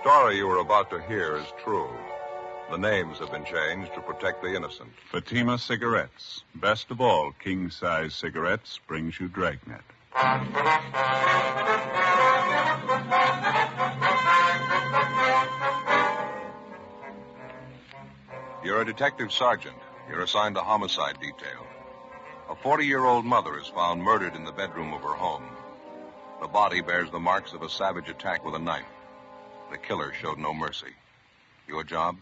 story you are about to hear is true. The names have been changed to protect the innocent. Fatima Cigarettes. Best of all, king-size cigarettes brings you Dragnet. You're a detective sergeant. You're assigned to homicide detail. A 40-year-old mother is found murdered in the bedroom of her home. The body bears the marks of a savage attack with a knife. The killer showed no mercy. Your job?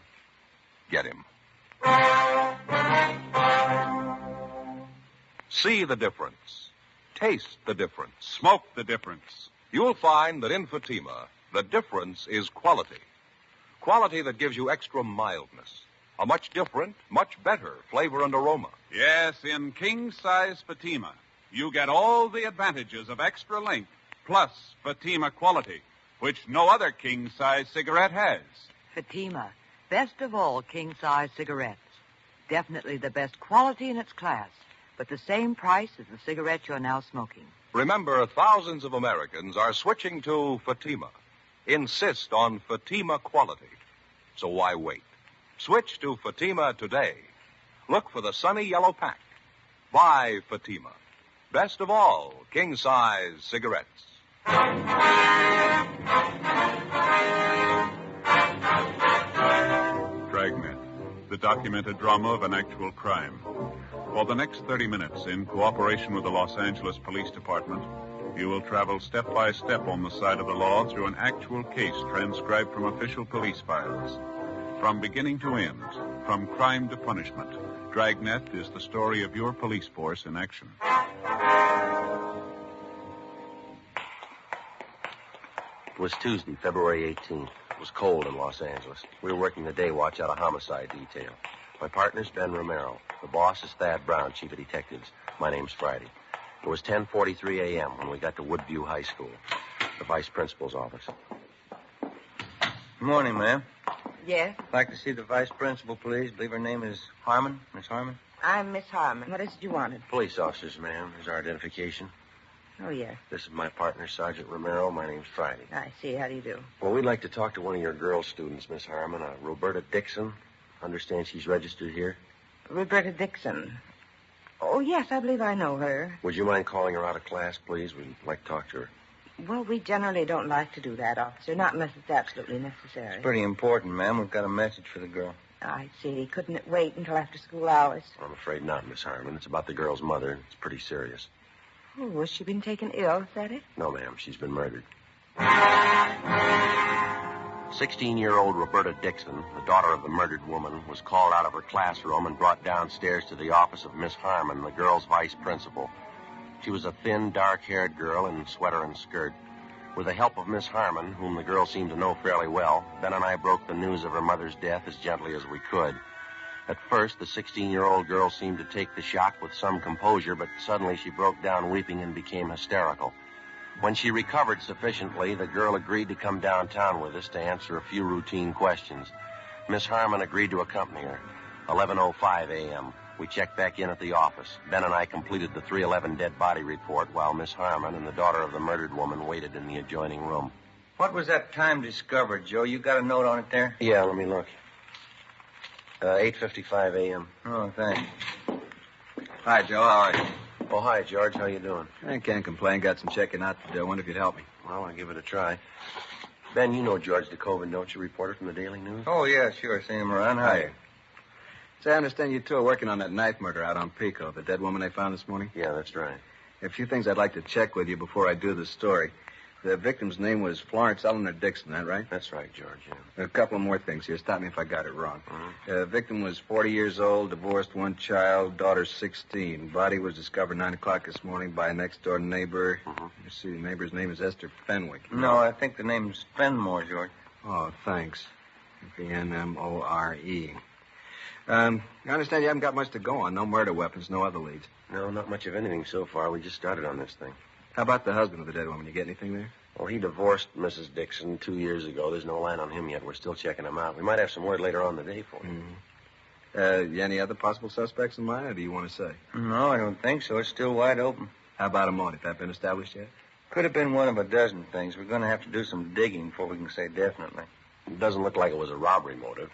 Get him. See the difference. Taste the difference. Smoke the difference. You'll find that in Fatima, the difference is quality. Quality that gives you extra mildness. A much different, much better flavor and aroma. Yes, in king-size Fatima, you get all the advantages of extra length, plus Fatima quality, which no other king-size cigarette has. Fatima, best of all king-size cigarettes. Definitely the best quality in its class, but the same price as the cigarette you're now smoking. Remember, thousands of Americans are switching to Fatima. Insist on Fatima quality. So why wait? Switch to Fatima today. Look for the sunny yellow pack. Buy Fatima. Best of all, king-size cigarettes. Dragnet, the documented drama of an actual crime. For the next 30 minutes, in cooperation with the Los Angeles Police Department, you will travel step by step on the side of the law through an actual case transcribed from official police files. From beginning to end, from crime to punishment, Dragnet is the story of your police force in action. It was Tuesday, February 18th. It was cold in Los Angeles. We were working the day watch out of homicide detail. My partner's Ben Romero. The boss is Thad Brown, chief of detectives. My name's Friday. It was 10:43 a.m. when we got to Woodview High School, the vice principal's office. Good morning, ma'am. Yes? I'd like to see the vice principal, please. I believe her name is Harmon. Miss Harmon? I'm Miss Harmon. What is it you wanted? Police officers, ma'am. Here's our identification. Oh, yes. This is my partner, Sergeant Romero. My name's Friday. I see. How do you do? Well, we'd like to talk to one of your girl students, Miss Harmon, Roberta Dixon. Understand she's registered here? Roberta Dixon. Oh, yes, I believe I know her. Would you mind calling her out of class, please? We'd like to talk to her. Well, we generally don't like to do that, officer, not unless it's absolutely necessary. It's pretty important, ma'am. We've got a message for the girl. I see. Couldn't it wait until after school hours? I'm afraid not, Miss Harmon. It's about the girl's mother. It's pretty serious. Oh, has she been taken ill? Is that it? No, ma'am. She's been murdered. 16-year-old Roberta Dixon, the daughter of the murdered woman, was called out of her classroom and brought downstairs to the office of Miss Harmon, the girl's vice principal. She was a thin, dark-haired girl in sweater and skirt. With the help of Miss Harmon, whom the girl seemed to know fairly well, Ben and I broke the news of her mother's death as gently as we could. At first, the 16-year-old girl seemed to take the shock with some composure, but suddenly she broke down weeping and became hysterical. When she recovered sufficiently, the girl agreed to come downtown with us to answer a few routine questions. Miss Harmon agreed to accompany her. 11:05 a.m. We checked back in at the office. Ben and I completed the 311 dead body report while Miss Harmon and the daughter of the murdered woman waited in the adjoining room. What was that time discovered, Joe? You got a note on it there? Yeah, let me look. 8:55 a.m. Oh, thanks. Hi, Joe. How are you? Oh, hi, George. How you doing? I can't complain. Got some checking out to do. I wonder if you'd help me. Well, I'll give it a try. Ben, you know George DeCoven, don't you? Reporter from the Daily News? Oh, yeah, sure. Seen him around. Hi. Say, I understand you two are working on that knife murder out on Pico, the dead woman they found this morning? Yeah, that's right. A few things I'd like to check with you before I do the story. The victim's name was Florence Eleanor Dixon, that right? That's right, George, yeah. A couple of more things here. Stop me if I got it wrong. Mm-hmm. The victim was 40 years old, divorced, one child, daughter 16. Body was discovered 9 o'clock this morning by a next-door neighbor. Mm-hmm. You see, the neighbor's name is Esther Fenwick. No, I think the name's Fenmore, George. Oh, thanks. Fenmore. I understand you haven't got much to go on. No murder weapons, no other leads. No, not much of anything so far. We just started on this thing. How about the husband of the dead woman? You get anything there? Well, he divorced Mrs. Dixon 2 years ago. There's no line on him yet. We're still checking him out. We might have some word later on today for you. Mm-hmm. Any other possible suspects in mind, or do you want to say? No, I don't think so. It's still wide open. How about a motive? That been established yet? Could have been one of a dozen things. We're going to have to do some digging before we can say definitely. It doesn't look like it was a robbery motive.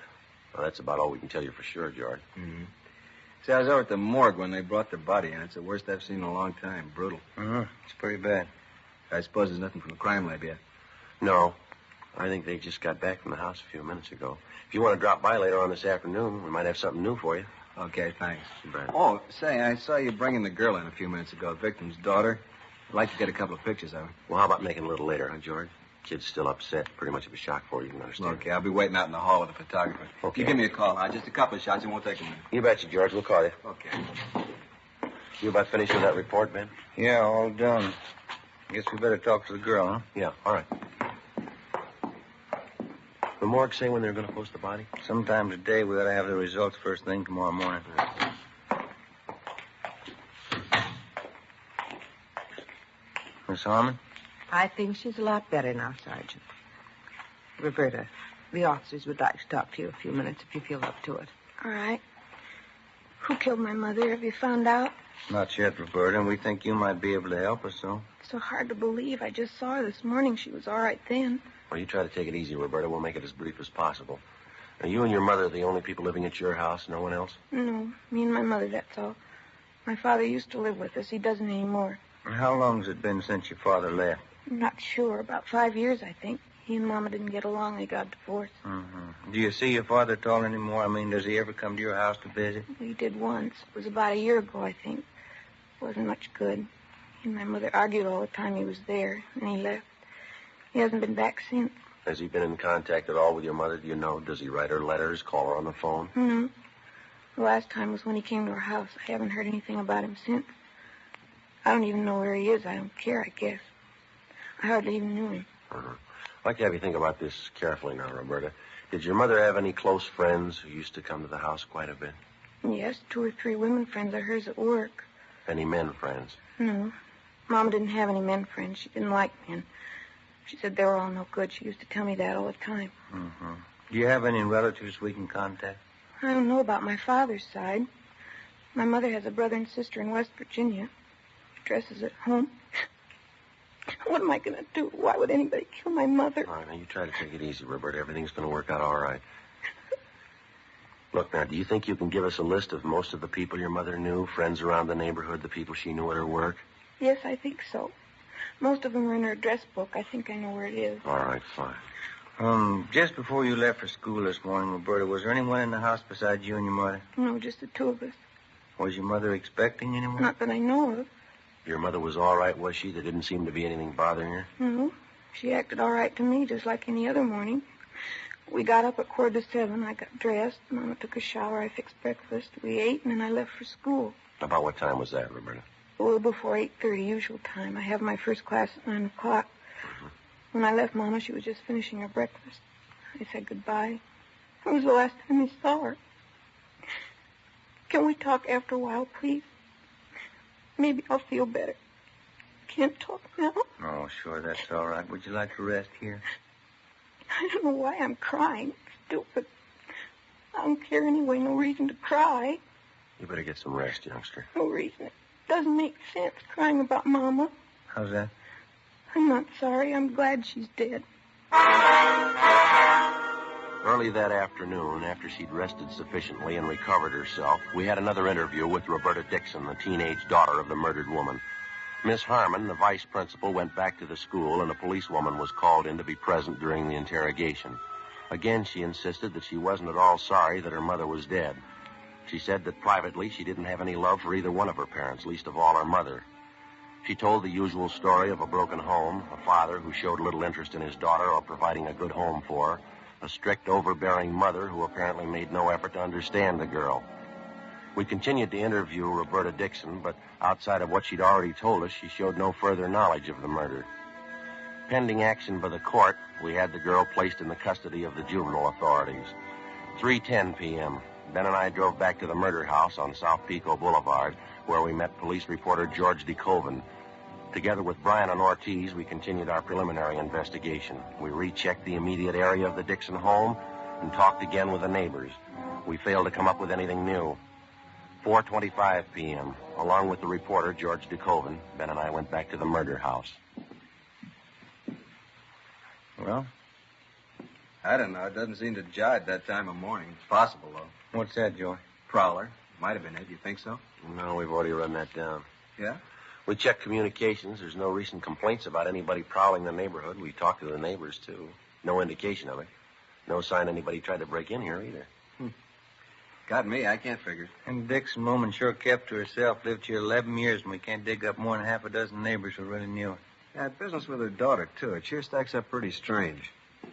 Well, that's about all we can tell you for sure, George. Mm-hmm. See, I was over at the morgue when they brought the body in. It's the worst I've seen in a long time. Brutal. It's pretty bad. I suppose there's nothing from the crime lab yet. No. I think they just got back from the house a few minutes ago. If you want to drop by later on this afternoon, we might have something new for you. Okay, thanks. Right. Oh, say, I saw you bringing the girl in a few minutes ago, victim's daughter. I'd like to get a couple of pictures of her. Well, how about making it a little later, huh, George? Kid's still upset. Pretty much of a shock for you, you can understand. Okay, I'll be waiting out in the hall with the photographer. Okay. You give me a call, huh? Just a couple of shots. It won't take a minute. You betcha, George. We'll call you. Okay. You about finished with that report, Ben? Yeah, all done. Guess we better talk to the girl, huh? Yeah, all right. The morgue say when they're going to post the body? Sometime today, we ought to have the results first thing tomorrow morning. Miss Harmon? I think she's a lot better now, Sergeant. Roberta, the officers would like to talk to you a few minutes if you feel up to it. All right. Who killed my mother? Have you found out? Not yet, Roberta, and we think you might be able to help us, so. It's so hard to believe. I just saw her this morning. She was all right then. Well, you try to take it easy, Roberta. We'll make it as brief as possible. Now, you and your mother are the only people living at your house, no one else? No, me and my mother, that's all. My father used to live with us. He doesn't anymore. And how long has it been since your father left? I'm not sure. About 5 years, I think. He and Mama didn't get along. They got divorced. Mm-hmm. Do you see your father at all anymore? I mean, does he ever come to your house to visit? We did once. It was about a year ago, I think. Wasn't much good. He and my mother argued all the time he was there, and he left. He hasn't been back since. Has he been in contact at all with your mother, do you know? Does he write her letters, call her on the phone? No. The last time was when he came to our house. I haven't heard anything about him since. I don't even know where he is. I don't care, I guess. I hardly even knew him. Uh-huh. I'd like to have you think about this carefully now, Roberta. Did your mother have any close friends who used to come to the house quite a bit? Yes, 2 or 3 women friends of hers at work. Any men friends? No. Mama didn't have any men friends. She didn't like men. She said they were all no good. She used to tell me that all the time. Mm-hmm. Do you have any relatives we can contact? I don't know about my father's side. My mother has a brother and sister in West Virginia. Dresses at home. What am I going to do? Why would anybody kill my mother? All right, now you try to take it easy, Roberta. Everything's going to work out all right. Look, now, do you think you can give us a list of most of the people your mother knew, friends around the neighborhood, the people she knew at her work? Yes, I think so. Most of them are in her address book. I think I know where it is. All right, fine. Just before you left for school this morning, Roberta, was there anyone in the house besides you and your mother? No, just the 2 of us. Was your mother expecting anyone? Not that I know of. Your mother was all right, was she? There didn't seem to be anything bothering her? No. She acted all right to me, just like any other morning. We got up at 6:45. I got dressed. Mama took a shower. I fixed breakfast. We ate, and then I left for school. About what time was that, Roberta? A little before 8:30, usual time. I have my first class at 9 o'clock. Mm-hmm. When I left Mama, she was just finishing her breakfast. I said goodbye. It was the last time I saw her. Can we talk after a while, please? Maybe I'll feel better. Can't talk now. Oh, sure, that's all right. Would you like to rest here? I don't know why I'm crying. Stupid. I don't care anyway. No reason to cry. You better get some rest, youngster. No reason. It doesn't make sense crying about Mama. How's that? I'm not sorry. I'm glad she's dead. Early that afternoon, after she'd rested sufficiently and recovered herself, we had another interview with Roberta Dixon, the teenage daughter of the murdered woman. Miss Harmon, the vice principal, went back to the school, and a policewoman was called in to be present during the interrogation. Again, she insisted that she wasn't at all sorry that her mother was dead. She said that privately she didn't have any love for either one of her parents, least of all her mother. She told the usual story of a broken home, a father who showed little interest in his daughter or providing a good home for her, a strict, overbearing mother who apparently made no effort to understand the girl. We continued to interview Roberta Dixon, but outside of what she'd already told us, she showed no further knowledge of the murder. Pending action by the court, we had the girl placed in the custody of the juvenile authorities. 3:10 p.m., Ben and I drove back to the murder house on South Pico Boulevard, where we met police reporter George DeCoven. Together with Brian and Ortiz, we continued our preliminary investigation. We rechecked the immediate area of the Dixon home and talked again with the neighbors. We failed to come up with anything new. 4:25 p.m., along with the reporter, George DeCoven, Ben and I went back to the murder house. Well, I don't know. It doesn't seem to jive that time of morning. It's possible, though. What's that, Joey? Prowler. Might have been it. You think so? No, we've already run that down. Yeah? We checked communications. There's no recent complaints about anybody prowling the neighborhood. We talked to the neighbors, too. No indication of it. No sign anybody tried to break in here, either. Got me. I can't figure. And Dixon woman sure kept to herself. Lived here 11 years, and we can't dig up more than half a dozen neighbors who really knew her. Yeah, business with her daughter, too. It sure stacks up pretty strange.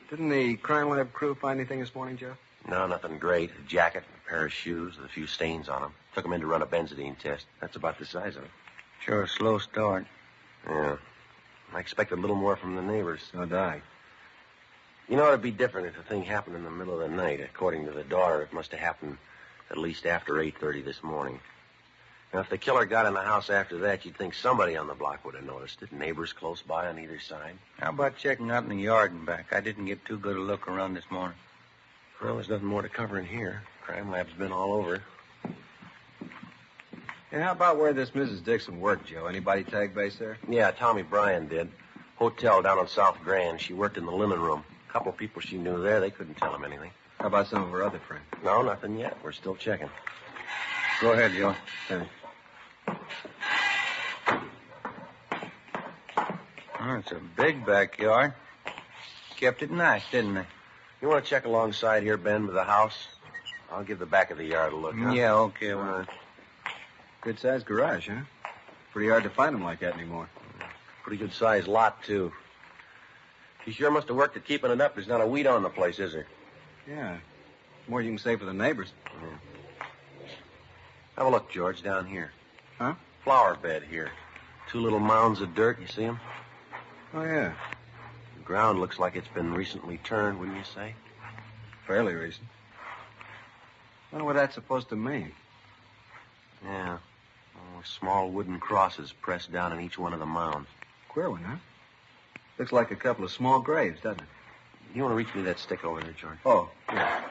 Didn't the crime lab crew find anything this morning, Joe? No, nothing great. A jacket, a pair of shoes with a few stains on them. Took them in to run a benzodine test. That's about the size of it. Sure a slow start. Yeah. I expected a little more from the neighbors. So did I. You know, it'd be different if the thing happened in the middle of the night. According to the daughter, it must have happened at least after 8:30 this morning. Now, if the killer got in the house after that, you'd think somebody on the block would have noticed it. Neighbors close by on either side. How about checking out in the yard and back? I didn't get too good a look around this morning. Well, there's nothing more to cover in here. Crime lab's been all over. Yeah, how about where this Mrs. Dixon worked, Joe? Anybody tag base there? Yeah, Tommy Bryan did. Hotel down on South Grand. She worked in the linen room. A couple of people she knew there, they couldn't tell him anything. How about some of her other friends? No, nothing yet. We're still checking. Go ahead, Joe. Thanks. Oh, it's a big backyard. Kept it nice, didn't they? You want to check alongside here, Ben, with the house? I'll give the back of the yard a look, huh? Yeah, okay. Well, Good-sized garage, huh? Pretty hard to find them like that anymore. Pretty good-sized lot, too. She sure must have worked at keeping it up. There's not a weed on the place, is there? Yeah. More you can say for the neighbors. Yeah. Have a look, George, down here. Huh? Flower bed here. 2 little mounds of dirt, you see them? Oh, yeah. The ground looks like it's been recently turned, wouldn't you say? Fairly recent. Wonder what that's supposed to mean. Yeah. Oh, small wooden crosses pressed down in each one of the mounds. Queer one, huh? Looks like a couple of small graves, doesn't it? You want to reach me that stick over there, George? Oh, yeah.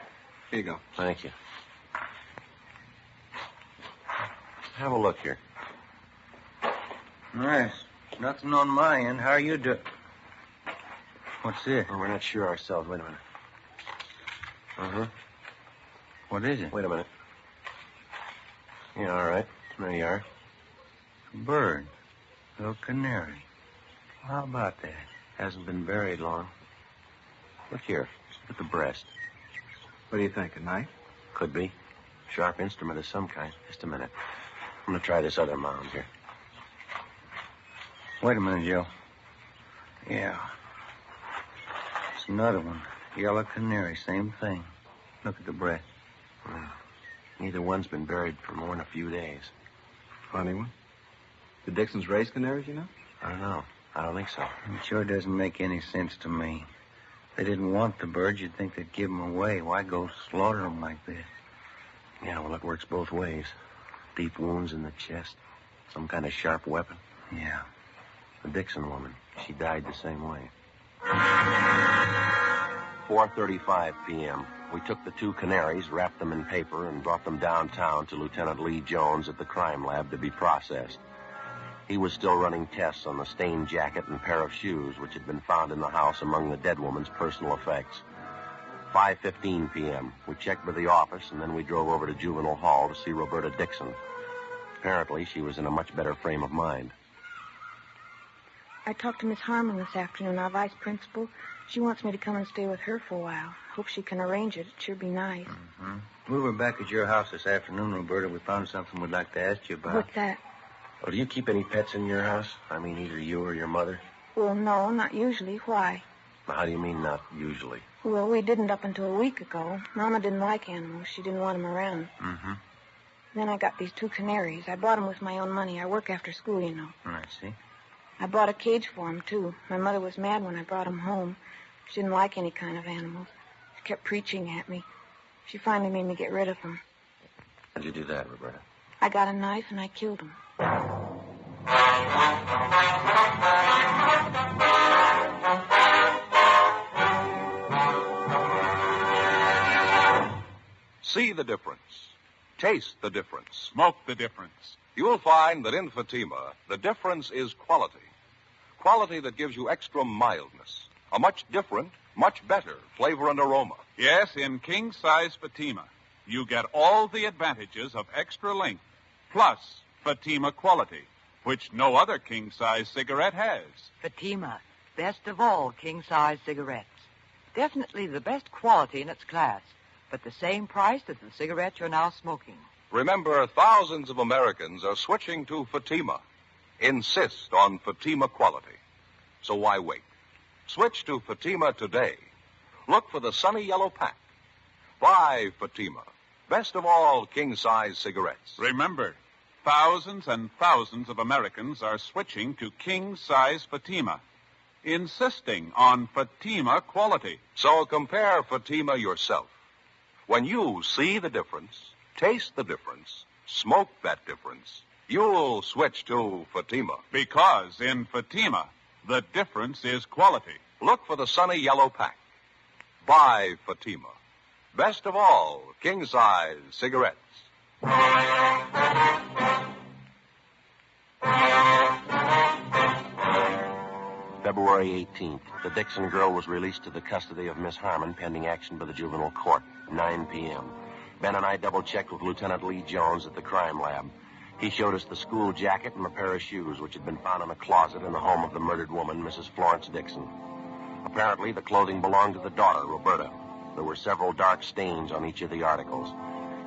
Here you go. Thank you. Have a look here. nice. Nothing on my end. How are you doing? What's this? Oh, we're not sure ourselves. Wait a minute. Uh-huh. What is it? Wait a minute. Yeah, all right. There you are. A bird. Little canary. How about that? Hasn't been buried long. Look here. Look at the breast. What do you think, a knife? Could be. Sharp instrument of some kind. Just a minute. I'm going to try this other mound here. Wait a minute, Joe. Yeah. It's another one. Yellow canary, same thing. Look at the breast. Neither one's been buried for more than a few days. Funny one. The Dixons raise canaries, you know? I don't know. I don't think so. It sure doesn't make any sense to me. If they didn't want the birds, you'd think they'd give them away. Why go slaughter them like this? Yeah, well, it works both ways. Deep wounds in the chest. Some kind of sharp weapon. Yeah. The Dixon woman. She died the same way. 4:35 p.m. We took the 2 canaries, wrapped them in paper, and brought them downtown to Lieutenant Lee Jones at the crime lab to be processed. He was still running tests on the stained jacket and pair of shoes which had been found in the house among the dead woman's personal effects. 5:15 p.m. We checked with the office, and then we drove over to Juvenile Hall to see Roberta Dixon. Apparently, she was in a much better frame of mind. I talked to Miss Harmon this afternoon, our vice principal. She wants me to come and stay with her for a while. Hope she can arrange it. It'd sure be nice. We were back at your house this afternoon, Roberta. We found something we'd like to ask you about. What's that? Well, do you keep any pets in your house? I mean, either you or your mother? Well, no, not usually. Why? How do you mean, not usually? Well, we didn't up until a week ago. Mama didn't like animals. She didn't want them around. Mm-hmm. Then I got these 2 canaries. I bought them with my own money. I work after school, you know. I see. I bought a cage for them, too. My mother was mad when I brought them home. She didn't like any kind of animals. She kept preaching at me. She finally made me get rid of them. How'd you do that, Roberta? I got a knife and I killed them. See the difference. Taste the difference. Smoke the difference. You'll find that in Fatima, the difference is quality. Quality that gives you extra mildness. A much different Much better flavor and aroma. Yes, in king-size Fatima, you get all the advantages of extra length, plus Fatima quality, which no other king-size cigarette has. Fatima, best of all king-size cigarettes. Definitely the best quality in its class, but the same price as the cigarette you're now smoking. Remember, thousands of Americans are switching to Fatima. Insist on Fatima quality. So why wait? Switch to Fatima today. Look for the sunny yellow pack. Buy Fatima, best of all king-size cigarettes. Remember, thousands and thousands of Americans are switching to king-size Fatima, insisting on Fatima quality. So compare Fatima yourself. When you see the difference, taste the difference, smoke that difference, you'll switch to Fatima. Because in Fatima, the difference is quality. Look for the sunny yellow pack. Buy Fatima, best of all king-size cigarettes. February 18th, the Dixon girl was released to the custody of Miss Harmon pending action by the juvenile court, 9 p.m. Ben and I double-checked with Lieutenant Lee Jones at the crime lab. He showed us the school jacket and a pair of shoes which had been found in a closet in the home of the murdered woman, Mrs. Florence Dixon. Apparently, the clothing belonged to the daughter, Roberta. There were several dark stains on each of the articles.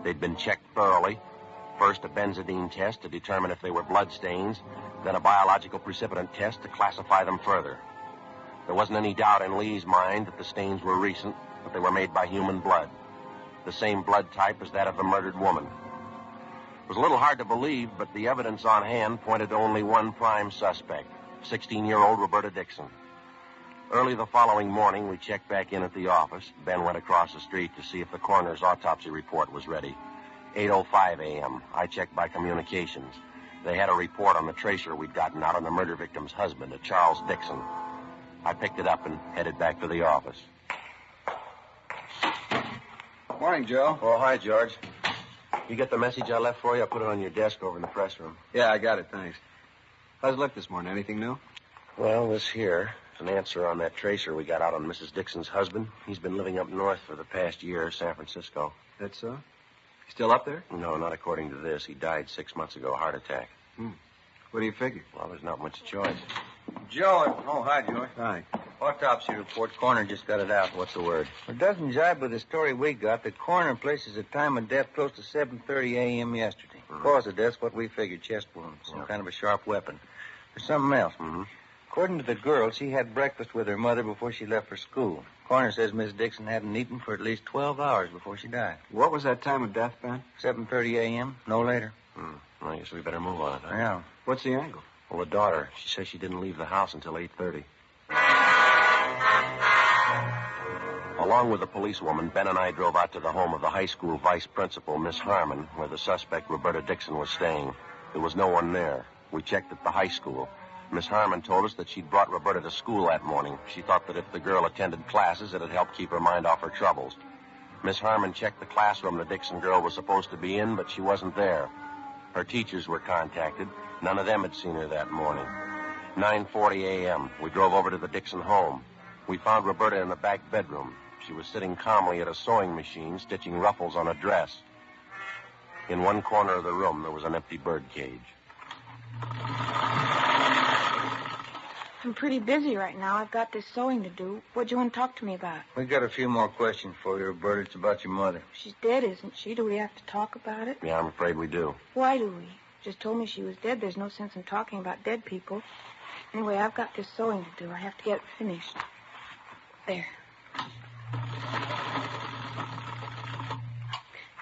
They'd been checked thoroughly. First, a benzodine test to determine if they were blood stains, then a biological precipitant test to classify them further. There wasn't any doubt in Lee's mind that the stains were recent, but they were made by human blood, the same blood type as that of the murdered woman. It was a little hard to believe, but the evidence on hand pointed to only one prime suspect, 16-year-old Roberta Dixon. Early the following morning, we checked back in at the office. Ben went across the street to see if the coroner's autopsy report was ready. 8:05 a.m., I checked by communications. They had a report on the tracer we'd gotten out on the murder victim's husband, a Charles Dixon. I picked it up and headed back to the office. Morning, Joe. Oh, hi, George. You get the message I left for you? I put it on your desk over in the press room. Yeah, I got it, thanks. How's it look this morning? Anything new? Well, this here is an answer on that tracer we got out on Mrs. Dixon's husband. He's been living up north for the past year, San Francisco. That's so? He's still up there? No, not according to this. He died 6 months ago, heart attack. What do you figure? Well, there's not much choice. Joe. Oh, hi, George. Hi. Autopsy report. Coroner just got it out. What's the word? It doesn't jibe with the story we got. The coroner places the time of death close to 7:30 a.m. yesterday. Cause of death's what we figured, chest wound. Some kind of a sharp weapon. There's something else. According to the girl, she had breakfast with her mother before she left for school. Coroner says Miss Dixon hadn't eaten for at least 12 hours before she died. What was that time of death, Ben? 7:30 a.m., no later. Well, I guess we better move on it, huh? Yeah. What's the angle? Well, the daughter, she says she didn't leave the house until 8:30. Along with the policewoman, Ben and I drove out to the home of the high school vice principal, Miss Harmon, where the suspect, Roberta Dixon, was staying. There was no one there. We checked at the high school. Miss Harmon told us that she'd brought Roberta to school that morning. She thought that if the girl attended classes, it'd help keep her mind off her troubles. Miss Harmon checked the classroom the Dixon girl was supposed to be in, but she wasn't there. Her teachers were contacted. None of them had seen her that morning. 9:40 a.m., we drove over to the Dixon home. We found Roberta in the back bedroom. She was sitting calmly at a sewing machine, stitching ruffles on a dress. In one corner of the room, there was an empty bird cage. I'm pretty busy right now. I've got this sewing to do. What do you want to talk to me about? We got a few more questions for you, Roberta. It's about your mother. She's dead, isn't she? Do we have to talk about it? Yeah, I'm afraid we do. Why do we? Just told me she was dead. There's no sense in talking about dead people. Anyway, I've got this sewing to do. I have to get it finished. There.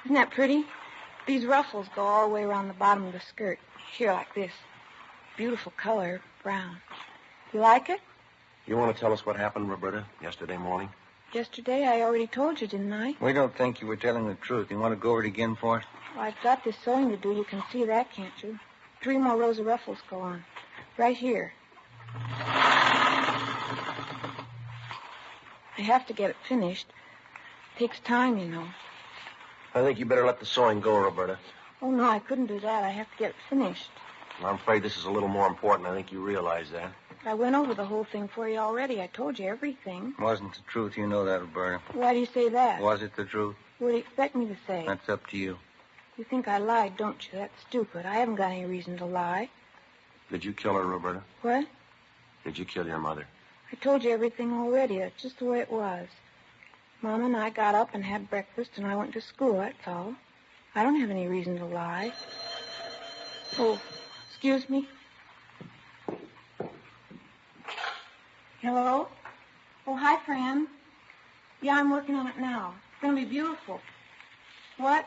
Isn't that pretty? These ruffles go all the way around the bottom of the skirt. Here, like this. Beautiful color, brown. You like it? You want to tell us what happened, Roberta, yesterday morning? Yesterday, I already told you, didn't I? We don't think you were telling the truth. You want to go over it again for us? Well, I've got this sewing to do. You can see that, can't you? 3 more rows of ruffles go on. Right here. I have to get it finished. It takes time, you know. I think you better let the sewing go, Roberta. Oh, no, I couldn't do that. I have to get it finished. I'm afraid this is a little more important. I think you realize that. I went over the whole thing for you already. I told you everything. Wasn't the truth. You know that, Roberta. Why do you say that? Was it the truth? What do you expect me to say? That's up to you. You think I lied, don't you? That's stupid. I haven't got any reason to lie. Did you kill her, Roberta? What? Did you kill your mother? I told you everything already. That's just the way it was. Mama and I got up and had breakfast, and I went to school, that's all. I don't have any reason to lie. Oh, excuse me. Hello? Oh, hi, Fran. Yeah, I'm working on it now. It's going to be beautiful. What?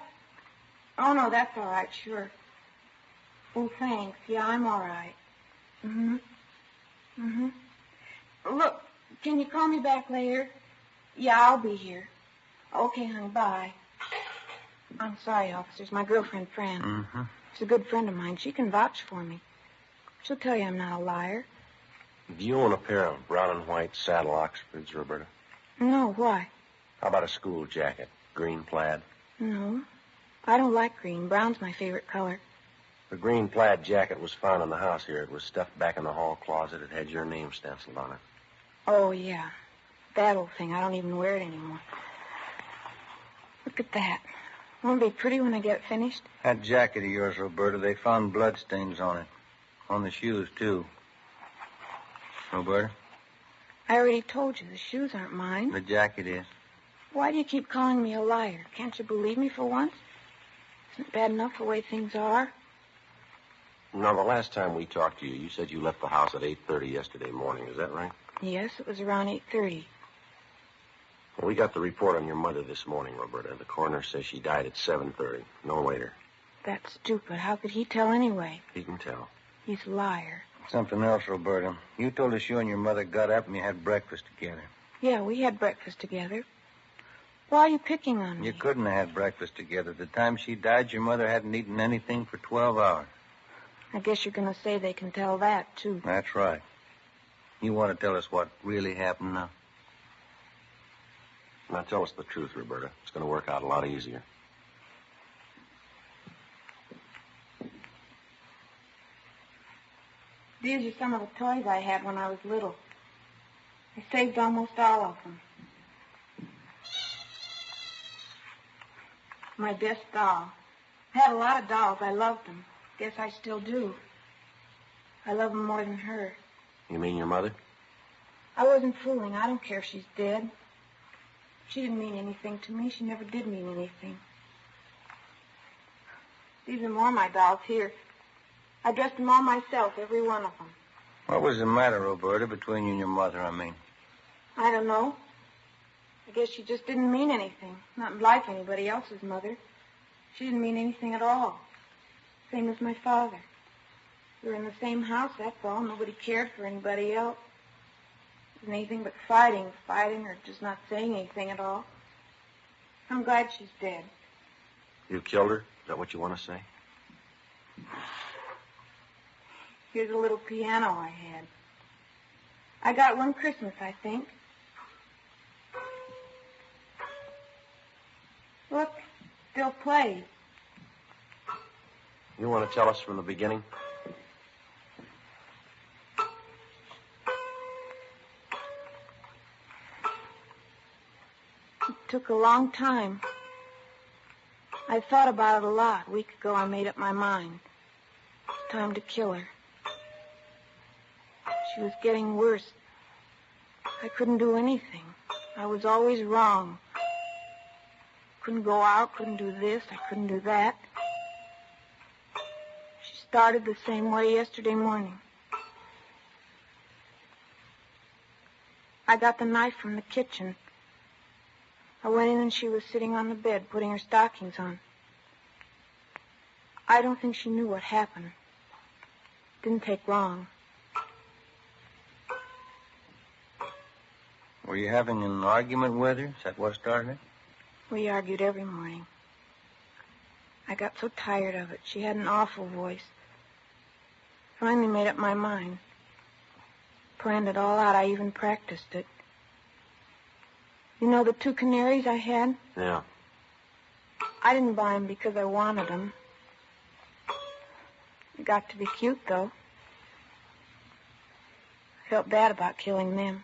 Oh, no, that's all right, sure. Oh, thanks. Yeah, I'm all right. Look, can you call me back later? Yeah, I'll be here. Okay, honey, bye. I'm sorry, officers. My girlfriend, Fran. She's a good friend of mine. She can vouch for me. She'll tell you I'm not a liar. Do you own a pair of brown and white saddle Oxfords, Roberta? No, why? How about a school jacket? Green plaid? No. I don't like green. Brown's my favorite color. The green plaid jacket was found in the house here. It was stuffed back in the hall closet. It had your name stenciled on it. Oh, yeah. That old thing. I don't even wear it anymore. Look at that. Won't it be pretty when I get it finished? That jacket of yours, Roberta, they found bloodstains on it. On the shoes, too. Roberta? I already told you the shoes aren't mine. The jacket is. Why do you keep calling me a liar? Can't you believe me for once? Isn't it bad enough the way things are? No, the last time we talked to you, you said you left the house at 8:30 yesterday morning. Is that right? Yes, it was around 8:30. Well, we got the report on your mother this morning, Roberta. The coroner says she died at 7:30, no later. That's stupid. How could he tell anyway? He can tell. He's a liar. Something else, Roberta. You told us you and your mother got up and you had breakfast together. Yeah, we had breakfast together. Why are you picking on me? You couldn't have had breakfast together. The time she died, your mother hadn't eaten anything for 12 hours. I guess you're going to say they can tell that, too. That's right. You want to tell us what really happened now? Now tell us the truth, Roberta. It's going to work out a lot easier. These are some of the toys I had when I was little. I saved almost all of them. My best doll. I had a lot of dolls. I loved them. Guess I still do. I love them more than her. You mean your mother? I wasn't fooling. I don't care if she's dead. She didn't mean anything to me. She never did mean anything. These are more of my dolls here. I dressed them all myself, every one of them. What was the matter, Roberta, between you and your mother, I mean? I don't know. I guess she just didn't mean anything. Not like anybody else's mother. She didn't mean anything at all. Same as my father. We were in the same house, that's all. Nobody cared for anybody else. It wasn't anything but fighting, or just not saying anything at all. I'm glad she's dead. You killed her? Is that what you want to say? Here's a little piano I had. I got one Christmas, I think. Look, still plays. You want to tell us from the beginning? It took a long time. I thought about it a lot. A week ago, I made up my mind. It's time to kill her. She was getting worse. I couldn't do anything. I was always wrong. Couldn't go out, couldn't do this, I couldn't do that. She started the same way yesterday morning. I got the knife from the kitchen. I went in and she was sitting on the bed, putting her stockings on. I don't think she knew what happened. It didn't take long. Were you having an argument with her? Is that what started it? We argued every morning. I got so tired of it. She had an awful voice. Finally made up my mind. Planned it all out. I even practiced it. You know the 2 canaries I had? Yeah. I didn't buy them because I wanted them. They got to be cute, though. Felt bad about killing them.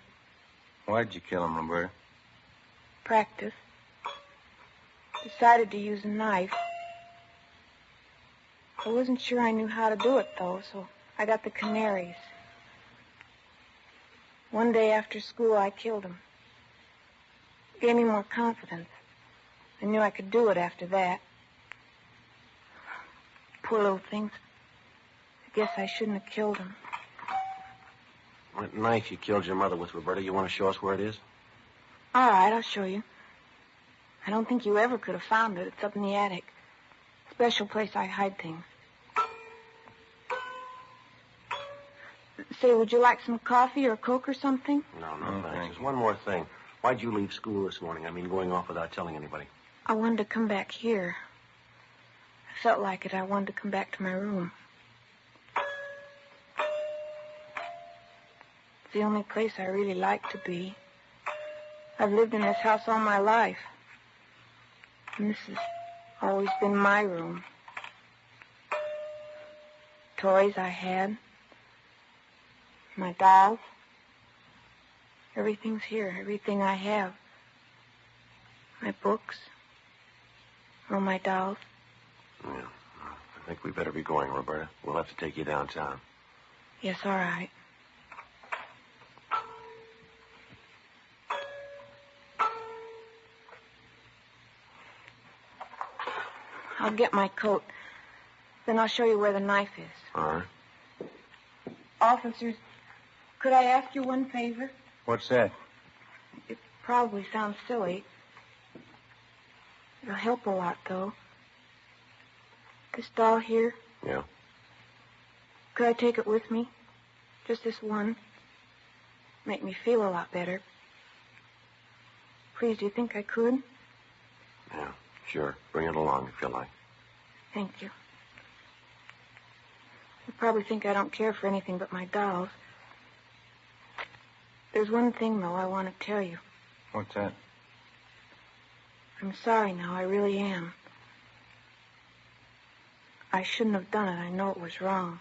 Why'd you kill him, Roberta? Practice. Decided to use a knife. I wasn't sure I knew how to do it, though, so I got the Canaries. One day after school, I killed him. Gave me more confidence. I knew I could do it after that. Poor little things. I guess I shouldn't have killed him. That knife you killed your mother with, Roberta, you want to show us where it is? All right, I'll show you. I don't think you ever could have found it. It's up in the attic. Special place I hide things. Say, would you like some coffee or Coke or something? No, thanks. Just one more thing. Why'd you leave school this morning? I mean, going off without telling anybody. I wanted to come back here. I felt like it. I wanted to come back to my room. It's the only place I really like to be. I've lived in this house all my life. And this has always been my room. Toys I had. My dolls. Everything's here. Everything I have. My books. All my dolls. Yeah. I think we better be going, Roberta. We'll have to take you downtown. Yes, all right. I'll get my coat. Then I'll show you where the knife is. All right. Officers, could I ask you one favor? What's that? It probably sounds silly. It'll help a lot, though. This doll here, Yeah. could I take it with me? Just this one. Make me feel a lot better. Please, do you think I could? Yeah, sure. Bring it along if you like. Thank you. You probably think I don't care for anything but my dolls. There's one thing, though, I want to tell you. What's that? I'm sorry now, I really am. I shouldn't have done it. I know it was wrong.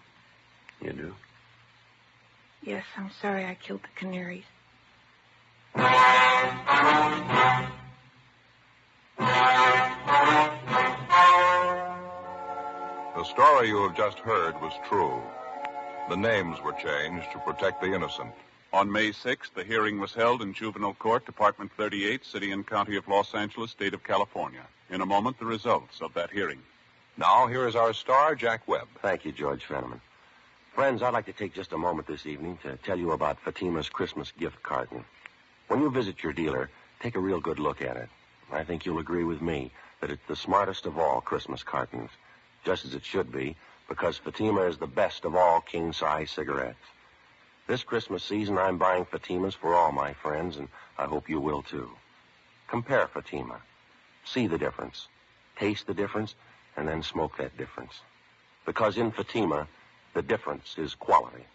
You do? Yes, I'm sorry I killed the Canaries. The story you have just heard was true. The names were changed to protect the innocent. On May 6th, the hearing was held in Juvenile Court, Department 38, City and County of Los Angeles, State of California. In a moment, the results of that hearing. Now, here is our star, Jack Webb. Thank you, George Fenneman. Friends, I'd like to take just a moment this evening to tell you about Fatima's Christmas gift carton. When you visit your dealer, take a real good look at it. I think you'll agree with me that it's the smartest of all Christmas cartons, just as it should be, because Fatima is the best of all king-size cigarettes. This Christmas season, I'm buying Fatimas for all my friends, and I hope you will, too. Compare Fatima. See the difference. Taste the difference, and then smoke that difference. Because in Fatima, the difference is quality.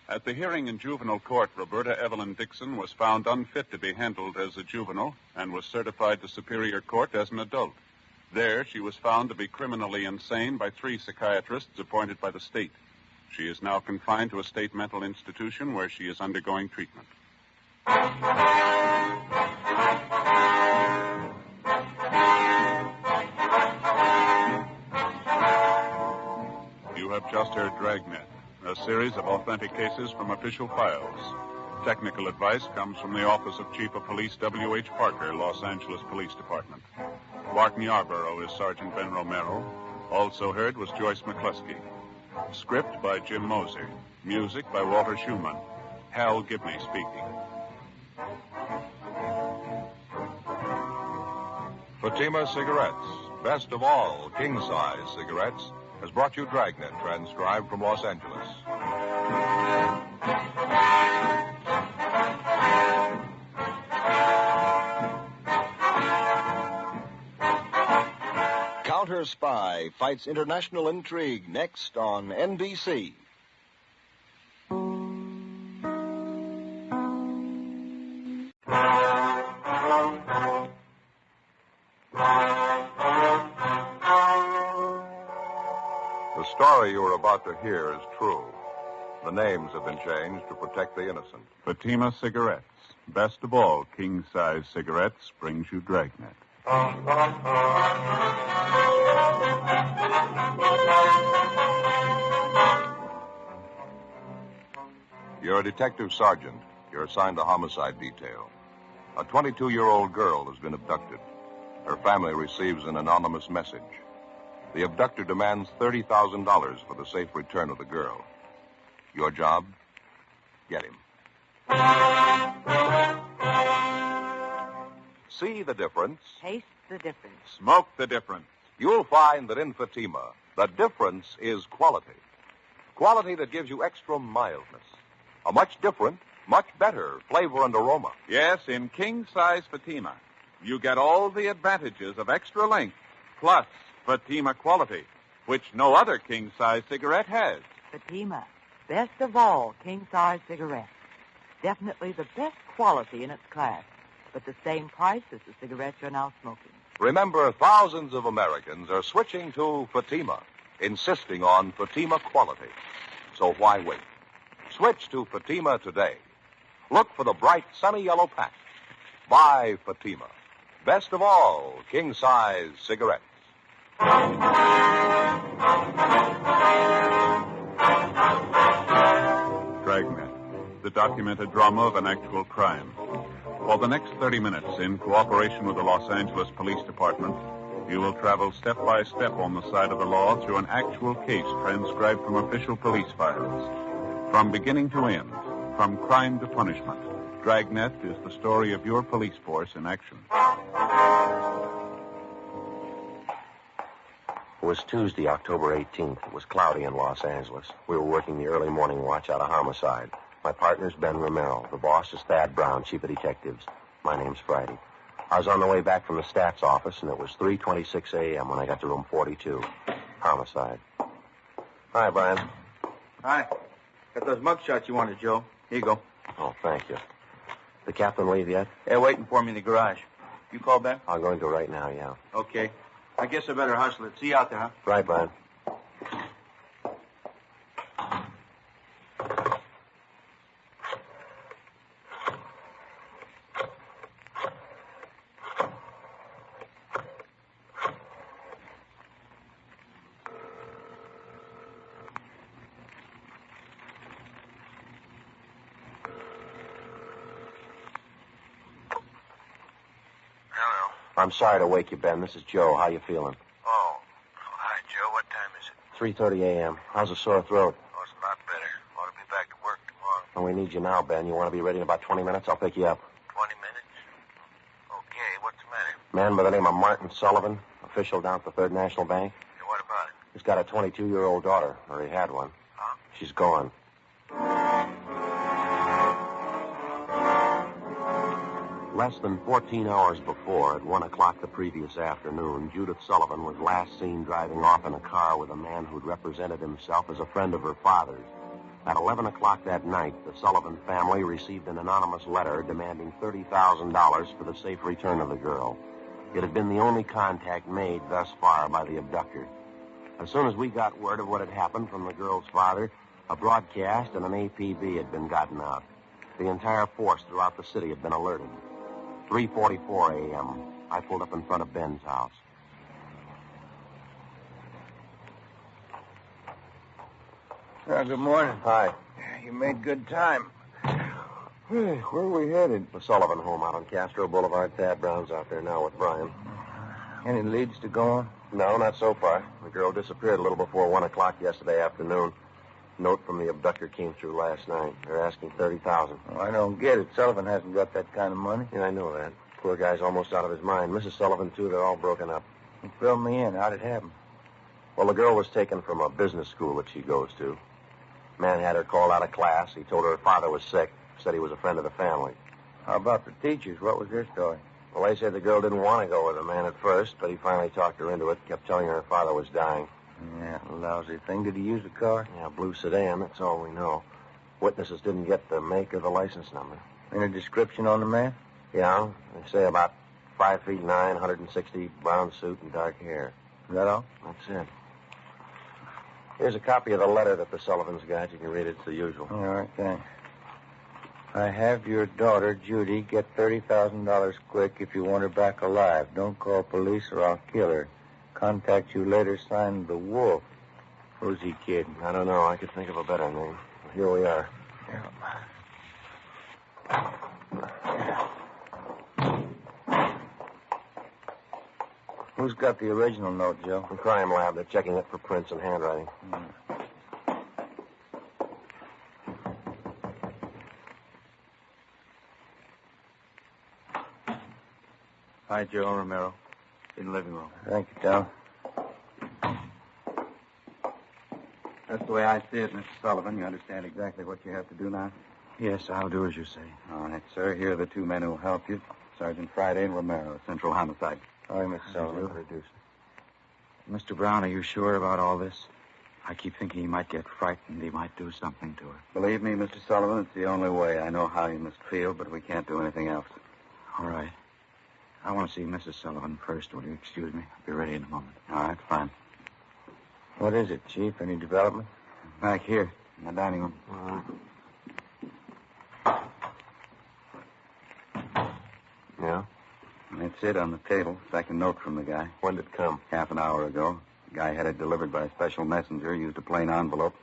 At the hearing in juvenile court, Roberta Evelyn Dixon was found unfit to be handled as a juvenile and was certified to Superior Court as an adult. There, she was found to be criminally insane by 3 psychiatrists appointed by the state. She is now confined to a state mental institution where she is undergoing treatment. You have just heard Dragnet, a series of authentic cases from official files. Technical advice comes from the Office of Chief of Police W.H. Parker, Los Angeles Police Department. Barton Yarborough is Sergeant Ben Romero. Also heard was Joyce McCluskey. Script by Jim Moser. Music by Walter Schumann. Hal Gibney speaking. Fatima Cigarettes, best of all king-size cigarettes, has brought you Dragnet, transcribed from Los Angeles. Counter Spy fights international intrigue next on NBC. story you are about to hear is true. The names have been changed to protect the innocent. Fatima Cigarettes. Best of all, king-size cigarettes brings you Dragnet. You're a detective sergeant. You're assigned to homicide detail. A 22-year-old girl has been abducted. Her family receives an anonymous message. The abductor demands $30,000 for the safe return of the girl. Your job? Get him. See the difference? Taste the difference. Smoke the difference. You'll find that in Fatima, the difference is quality. Quality that gives you extra mildness. A much different, much better flavor and aroma. Yes, in king-size Fatima, you get all the advantages of extra length, plus Fatima quality, which no other king-size cigarette has. Fatima, best of all king-size cigarettes. Definitely the best quality in its class, but the same price as the cigarettes you're now smoking. Remember, thousands of Americans are switching to Fatima, insisting on Fatima quality. So why wait? Switch to Fatima today. Look for the bright, sunny yellow pack. Buy Fatima. Best of all, king-size cigarettes. Dragnet, the documented drama of an actual crime. For the next 30 minutes, in cooperation with the Los Angeles Police Department, you will travel step by step on the side of the law through an actual case transcribed from official police files. From beginning to end, from crime to punishment, Dragnet is the story of your police force in action. It was Tuesday, October 18th. It was cloudy in Los Angeles. We were working the early morning watch out of homicide. My partner's Ben Romero. The boss is Thad Brown, chief of detectives. My name's Friday. I was on the way back from the stats office, and it was 3:26 a.m. when I got to room 42. Homicide. Hi, Brian. Hi. Got those mug shots you wanted, Joe. Here you go. Oh, thank you. The captain leave yet? They're waiting for me in the garage. You call Ben? I'm going to right now, yeah. Okay. I guess I better hustle it. See you out there, huh? Right, Brian. I'm sorry to wake you, Ben. This is Joe. How you feeling? Oh, hi, Joe. What time is it? 3:30 a.m. How's the sore throat? Oh, it's a lot better. Ought to be back to work tomorrow. Well, we need you now, Ben. You want to be ready in about 20 minutes? I'll pick you up. 20 minutes? Okay, what's the matter? Man by the name of Martin Sullivan, official down at the Third National Bank. Yeah, what about it? He's got a 22-year-old daughter, or he had one. Huh? She's gone. Less than 14 hours before, at 1 o'clock the previous afternoon, Judith Sullivan was last seen driving off in a car with a man who'd represented himself as a friend of her father's. At 11 o'clock that night, the Sullivan family received an anonymous letter demanding $30,000 for the safe return of the girl. It had been the only contact made thus far by the abductor. As soon as we got word of what had happened from the girl's father, a broadcast and an APB had been gotten out. The entire force throughout the city had been alerted. 3:44 a.m. I pulled up in front of Ben's house. Well, good morning. Hi. You made good time. Where are we headed? The Sullivan home out on Castro Boulevard. Thad Brown's out there now with Brian. Any leads to go on? No, not so far. The girl disappeared a little before 1 o'clock yesterday afternoon. Note from the abductor came through last night. They're asking $30,000. Oh, I don't get it. Sullivan hasn't got that kind of money. Yeah, I know that. Poor guy's almost out of his mind. Mrs. Sullivan, too, they're all broken up. Fill me in. How'd it happen? Well, the girl was taken from a business school that she goes to. Man had her called out of class. He told her her father was sick. Said he was a friend of the family. How about the teachers? What was their story? Well, they said the girl didn't want to go with the man at first, but he finally talked her into it. Kept telling her her father was dying. Yeah, lousy thing. Did he use a car? Yeah, blue sedan. That's all we know. Witnesses didn't get the make or the license number. Any description on the man? Yeah, they say about 5'9", 160, brown suit and dark hair. Is that all? That's it. Here's a copy of the letter that the Sullivans got. You can read it. It's the usual. All right, thanks. I have your daughter, Judy. Get $30,000 quick if you want her back alive. Don't call police or I'll kill her. Contact you later. Signed, The Wolf. Who's he kidding? I don't know. I could think of a better name. Here we are. Who's got the original note, Joe? The crime lab. They're checking it for prints and handwriting. Hi, Joe. Romero. In the living room. Thank you, Tom. That's the way I see it, Mr. Sullivan. You understand exactly what you have to do now? Yes, I'll do as you say. All right, sir. Here are the two men who will help you. Sergeant Friday and Romero, Central Homicide. All right, Mr. Sullivan. Mr. Brown, are you sure about all this? I keep thinking he might get frightened. He might do something to her. Believe me, Mr. Sullivan, it's the only way. I know how you must feel, but we can't do anything else. All right. I want to see Mrs. Sullivan first. Will you excuse me? I'll be ready in a moment. All right, fine. What is it, Chief? Any development? Back here, in the dining room. Yeah? That's it on the table. Second note from the guy. When did it come? Half an hour ago. The guy had it delivered by a special messenger, used a plain envelope.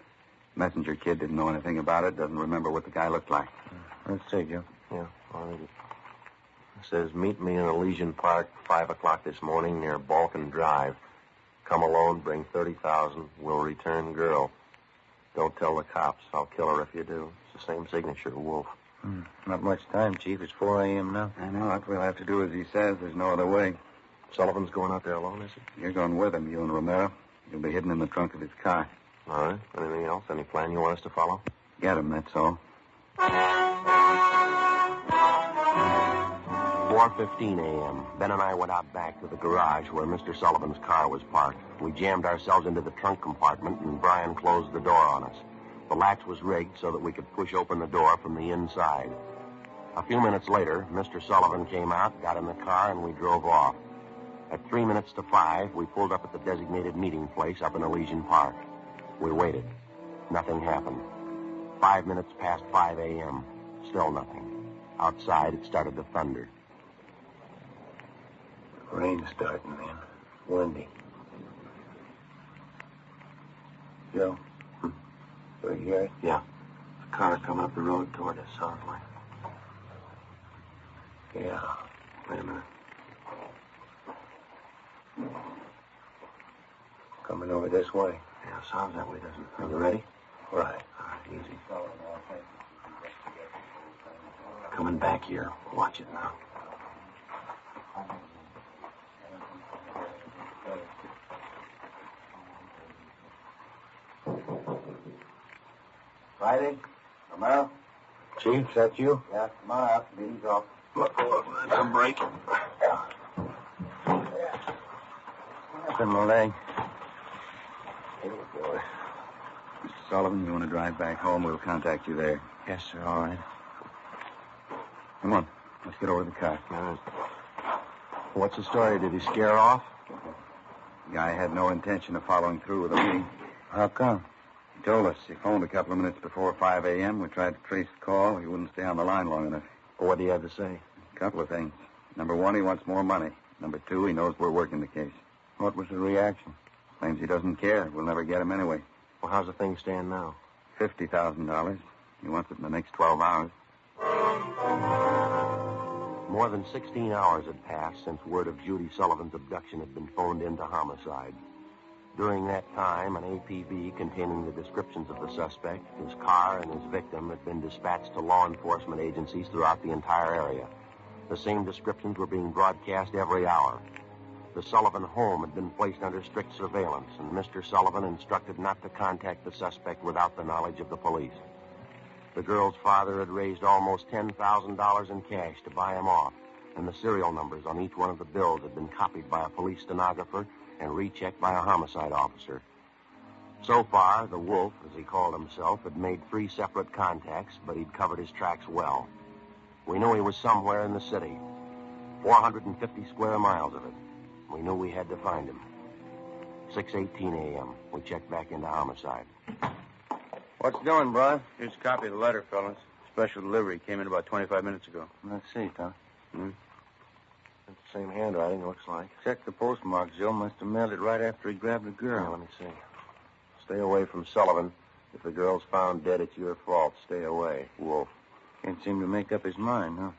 Messenger kid didn't know anything about it, doesn't remember what the guy looked like. Let's see, Joe. Yeah, I'll read it. It says, meet me in Elysian Park, 5 o'clock this morning near Balkan Drive. Come alone, bring 30,000. Will return girl. Don't tell the cops. I'll kill her if you do. It's the same signature, Wolf. Not much time, Chief. It's 4 a.m. now. I know it. We'll have to do as he says. There's no other way. Sullivan's going out there alone, is he? You're going with him, you and Romero. You'll be hidden in the trunk of his car. All right. Anything else? Any plan you want us to follow? Get him, that's all. 4:15 a.m. Ben and I went out back to the garage where Mr. Sullivan's car was parked. We jammed ourselves into the trunk compartment, and Brian closed the door on us. The latch was rigged so that we could push open the door from the inside. A few minutes later, Mr. Sullivan came out, got in the car, and we drove off. At 3 minutes to 5, we pulled up at the designated meeting place up in Elysian Park. We waited. Nothing happened. 5 minutes past 5 a.m. Still nothing. Outside, it started to thunder. Rain's starting, man. Windy. Joe? Do you hear it? Yeah. The car coming up the road toward us, sounds like. Yeah. Wait a minute. Coming over this way. Yeah, sounds that way, doesn't it? Are you ready? Right. All right, easy. Coming back here. Watch it now. Friday? Romero? Chief, is that you? Yeah, come on out. Meeting's off. Look, that's a break. It's in my leg. Mr. Sullivan, you want to drive back home? We'll contact you there. Yes, sir. All right. Come on. Let's get over to the car. All right. What's the story? Did he scare off? The guy had no intention of following through with the meeting. How come? He told us he phoned a couple of minutes before 5 a.m. We tried to trace the call. He wouldn't stay on the line long enough. Well, what do you have to say? A couple of things. Number one, he wants more money. Number two, he knows we're working the case. What was the reaction? Claims he doesn't care. We'll never get him anyway. Well, how's the thing stand now? $50,000. He wants it in the next 12 hours. More than 16 hours had passed since word of Judy Sullivan's abduction had been phoned into homicide. During that time, an APB containing the descriptions of the suspect, his car, and his victim had been dispatched to law enforcement agencies throughout the entire area. The same descriptions were being broadcast every hour. The Sullivan home had been placed under strict surveillance, and Mr. Sullivan instructed not to contact the suspect without the knowledge of the police. The girl's father had raised almost $10,000 in cash to buy him off, and the serial numbers on each one of the bills had been copied by a police stenographer and rechecked by a homicide officer. So far, the Wolf, as he called himself, had made 3 separate contacts, but he'd covered his tracks well. We knew he was somewhere in the city, 450 square miles of it. We knew we had to find him. 6:18 a.m. We checked back into homicide. What's doing, Brian? Here's a copy of the letter, fellas. Special delivery. Came in about 25 minutes ago. Let's see, Tom. It's the same handwriting, looks like. Check the postmark. Joe must have mailed it right after he grabbed the girl. Now, let me see. Stay away from Sullivan. If the girl's found dead, it's your fault. Stay away. Wolf. Can't seem to make up his mind, huh?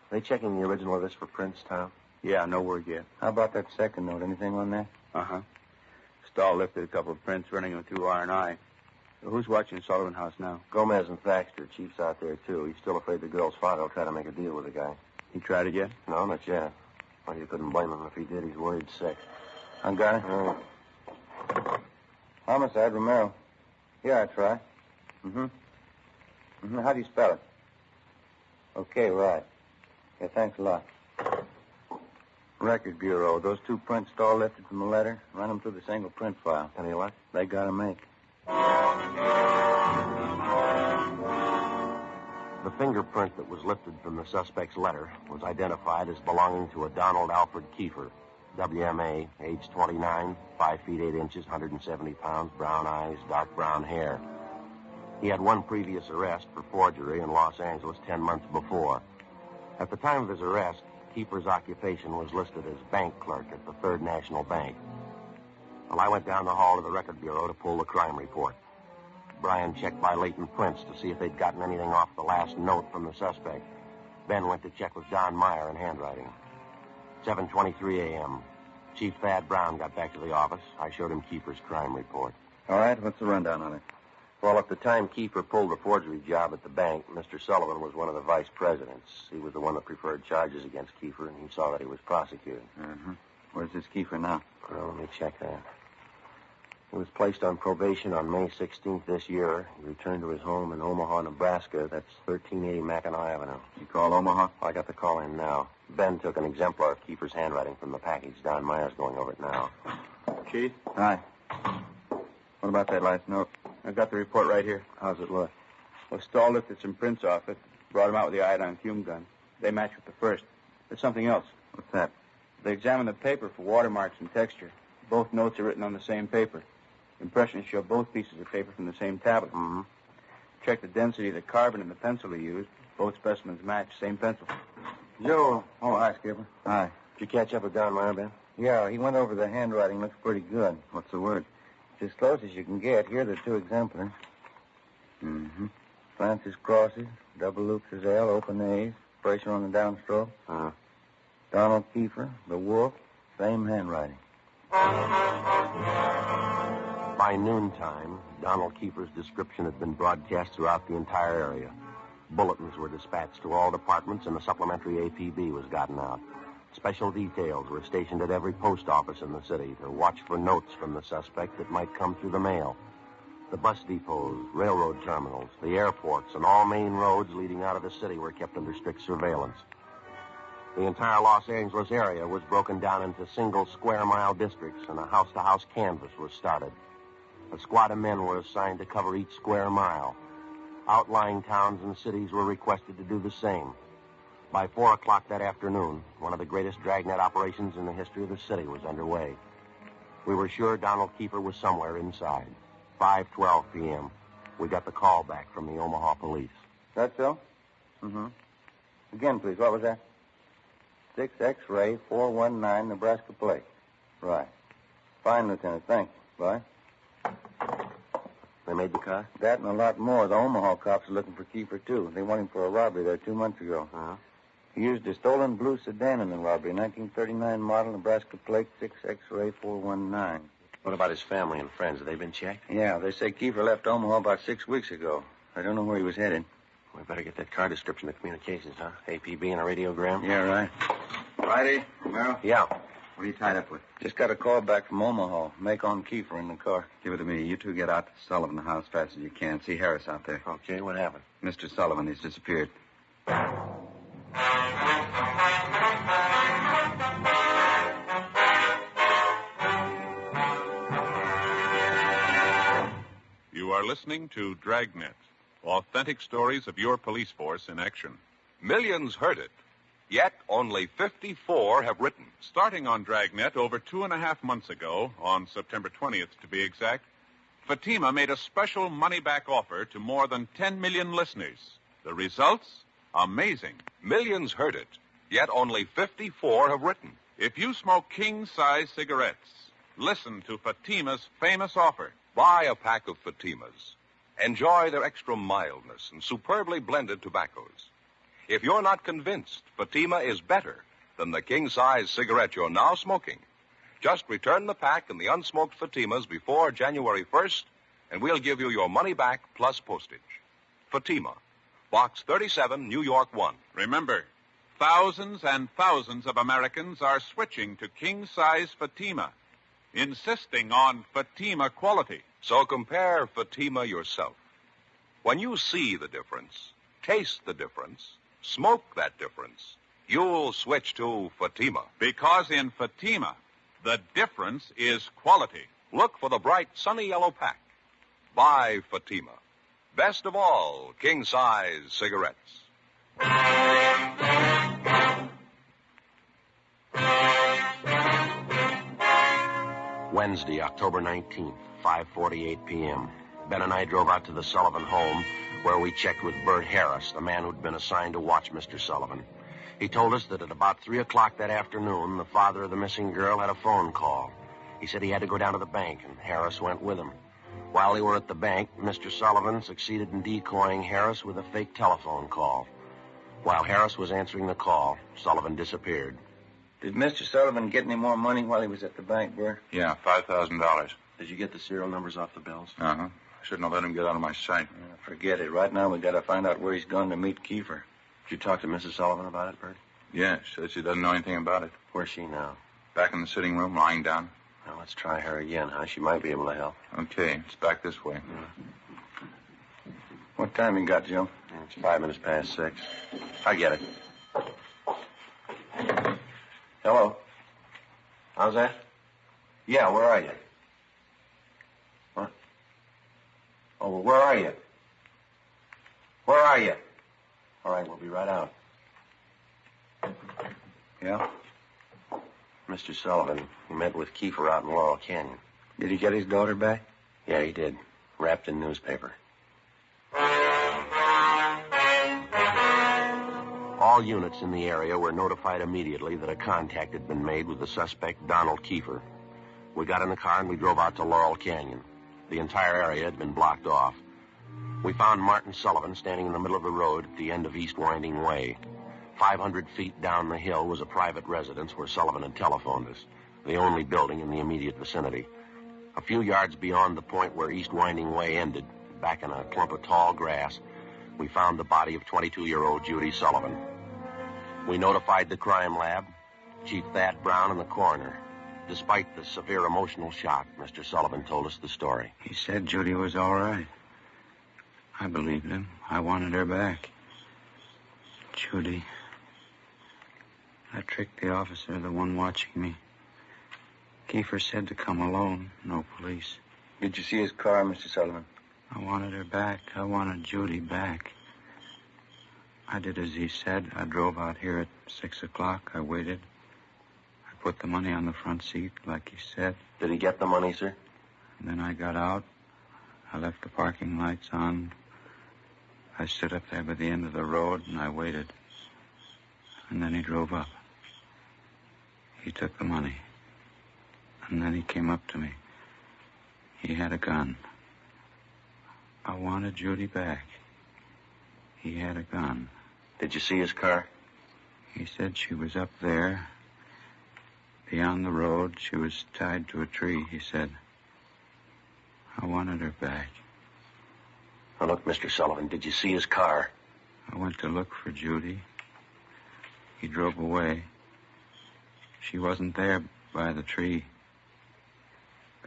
They checking the original of this for prints, Tom? Yeah, no word yet. How about that second note? Anything on that? Uh-huh. Stahl lifted a couple of prints, running them through R&I. Who's watching Sullivan House now? Gomez and Thaxter. Chief's out there, too. He's still afraid the girl's father will try to make a deal with the guy. He tried it yet? No, not yet. Well, you couldn't blame him if he did. He's worried sick. I got it. All right. Homicide, Romero. Yeah, I try. How do you spell it? Okay, right. Yeah, thanks a lot. Record Bureau. Those 2 prints Stahl lifted from the letter, run them through the single print file. Any luck? They got to make. The fingerprint that was lifted from the suspect's letter was identified as belonging to a Donald Alfred Kiefer, WMA, age 29, 5 feet 8 inches, 170 pounds, brown eyes, dark brown hair. He had one previous arrest for forgery in Los Angeles 10 months before. At the time of his arrest, Kiefer's occupation was listed as bank clerk at the Third National Bank. Well, I went down the hall to the Record Bureau to pull the crime report. Brian checked by latent prints to see if they'd gotten anything off the last note from the suspect. Ben went to check with Don Meyer in handwriting. 7:23 a.m. Chief Thad Brown got back to the office. I showed him Kiefer's crime report. All right, what's the rundown on it? Well, at the time Kiefer pulled the forgery job at the bank, Mr. Sullivan was one of the vice presidents. He was the one that preferred charges against Kiefer, and he saw that he was prosecuted. Where's this Kiefer now? Well, let me check that. He was placed on probation on May 16th this year. He returned to his home in Omaha, Nebraska. That's 1380 Mackinac Avenue. You call Omaha? I got the call in now. Ben took an exemplar of Kiefer's handwriting from the package. Don Meyer's going over it now. Chief? Hi. What about that last note? I've got the report right here. How's it look? Well, Stahl lifted some prints off it, brought them out with the iodine fume gun. They match with the first. There's something else. What's that? They examined the paper for watermarks and texture. Both notes are written on the same paper. Impressions show both pieces of paper from the same tablet. Check the density of the carbon in the pencil he used. Both specimens match. Same pencil. Joe. Oh, hi, Skipper. Hi. Did you catch up with Don Meyer, Ben? Yeah, he went over the handwriting. Looks pretty good. What's the word? It's as close as you can get. Here are the 2 exemplars. Francis crosses, double loops as L, open A's, pressure on the downstroke. Donald Kiefer, the wolf, same handwriting. By noontime, Donald Kiefer's description had been broadcast throughout the entire area. Bulletins were dispatched to all departments, and a supplementary APB was gotten out. Special details were stationed at every post office in the city to watch for notes from the suspect that might come through the mail. The bus depots, railroad terminals, the airports, and all main roads leading out of the city were kept under strict surveillance. The entire Los Angeles area was broken down into single square-mile districts, and a house-to-house canvass was started. A squad of men were assigned to cover each square mile. Outlying towns and cities were requested to do the same. By 4 o'clock that afternoon, one of the greatest Dragnet operations in the history of the city was underway. We were sure Donald Kiefer was somewhere inside. 5:12 p.m. We got the call back from the Omaha police. That so? Again, please. What was that? 6 X-ray 419 Nebraska plate. Right. Fine, Lieutenant. Thanks. Bye. They made the car? That and a lot more. The Omaha cops are looking for Kiefer, too. They want him for a robbery there 2 months ago. He used a stolen blue sedan in the robbery, 1939 model, Nebraska plate, 6 X-ray 419. What about his family and friends? Have they been checked? Yeah, they say Kiefer left Omaha about 6 weeks ago. I don't know where he was headed. We better get that car description to communications, huh? APB and a radiogram? Yeah, right. Friday, Romero? Yeah. What are you tied up with? Just got a call back from Omaha. Make on Kiefer in the car. Give it to me. You 2 get out to Sullivan House as fast as you can. See Harris out there. Okay, what happened? Mr. Sullivan, he's disappeared. You are listening to Dragnet, authentic stories of your police force in action. Millions heard it. Yet only 54 have written. Starting on Dragnet over 2.5 months ago, on September 20th to be exact, Fatima made a special money-back offer to more than 10 million listeners. The results? Amazing. Millions heard it, yet only 54 have written. If you smoke king-size cigarettes, listen to Fatima's famous offer. Buy a pack of Fatimas. Enjoy their extra mildness and superbly blended tobaccos. If you're not convinced Fatima is better than the king-size cigarette you're now smoking, just return the pack and the unsmoked Fatimas before January 1st, and we'll give you your money back plus postage. Fatima, Box 37, New York 1. Remember, thousands and thousands of Americans are switching to king-size Fatima, insisting on Fatima quality. So compare Fatima yourself. When you see the difference, taste the difference, smoke that difference, you'll switch to Fatima. Because in Fatima, the difference is quality. Look for the bright, sunny yellow pack. Buy Fatima. Best of all, king-size cigarettes. Wednesday, October 19th, 5:48 p.m. Ben and I drove out to the Sullivan home, where we checked with Bert Harris, the man who'd been assigned to watch Mr. Sullivan. He told us that at about 3 o'clock that afternoon, the father of the missing girl had a phone call. He said he had to go down to the bank, and Harris went with him. While they were at the bank, Mr. Sullivan succeeded in decoying Harris with a fake telephone call. While Harris was answering the call, Sullivan disappeared. Did Mr. Sullivan get any more money while he was at the bank, Bert? Yeah, $5,000. Did you get the serial numbers off the bills? Uh-huh. I shouldn't have let him get out of my sight. Forget it. Right now, we got to find out where he's gone to meet Kiefer. Did you talk to Mrs. Sullivan about it, Bert? Yeah, she said she doesn't know anything about it. Where's she now? Back in the sitting room, lying down. Well, let's try her again, huh? She might be able to help. Okay, it's back this way. What time you got, Joe? It's 5 minutes past 6. I get it. Hello? How's that? Yeah, where are you? What? Oh, well, where are you? Where are you? All right, we'll be right out. Yeah? Mr. Sullivan, he met with Kiefer out in Laurel Canyon. Did he get his daughter back? Yeah, he did. Wrapped in newspaper. All units in the area were notified immediately that a contact had been made with the suspect, Donald Kiefer. We got in the car and we drove out to Laurel Canyon. The entire area had been blocked off. We found Martin Sullivan standing in the middle of the road at the end of East Winding Way. 500 feet down the hill was a private residence where Sullivan had telephoned us, the only building in the immediate vicinity. A few yards beyond the point where East Winding Way ended, back in a clump of tall grass, we found the body of 22-year-old Judy Sullivan. We notified the crime lab, Chief Thad Brown, and the coroner. Despite the severe emotional shock, Mr. Sullivan told us the story. He said Judy was all right. I believed him. I wanted her back. Judy. I tricked the officer, the one watching me. Kiefer said to come alone, no police. Did you see his car, Mr. Sullivan? I wanted her back. I wanted Judy back. I did as he said. I drove out here at 6 o'clock. I waited. I put the money on the front seat, like he said. Did he get the money, sir? And then I got out. I left the parking lights on. I stood up there by the end of the road, and I waited. And then he drove up. He took the money. And then he came up to me. He had a gun. I wanted Judy back. He had a gun. Did you see his car? He said she was up there. Beyond the road, she was tied to a tree, he said. I wanted her back. Now, look, Mr. Sullivan, did you see his car? I went to look for Judy. He drove away. She wasn't there by the tree.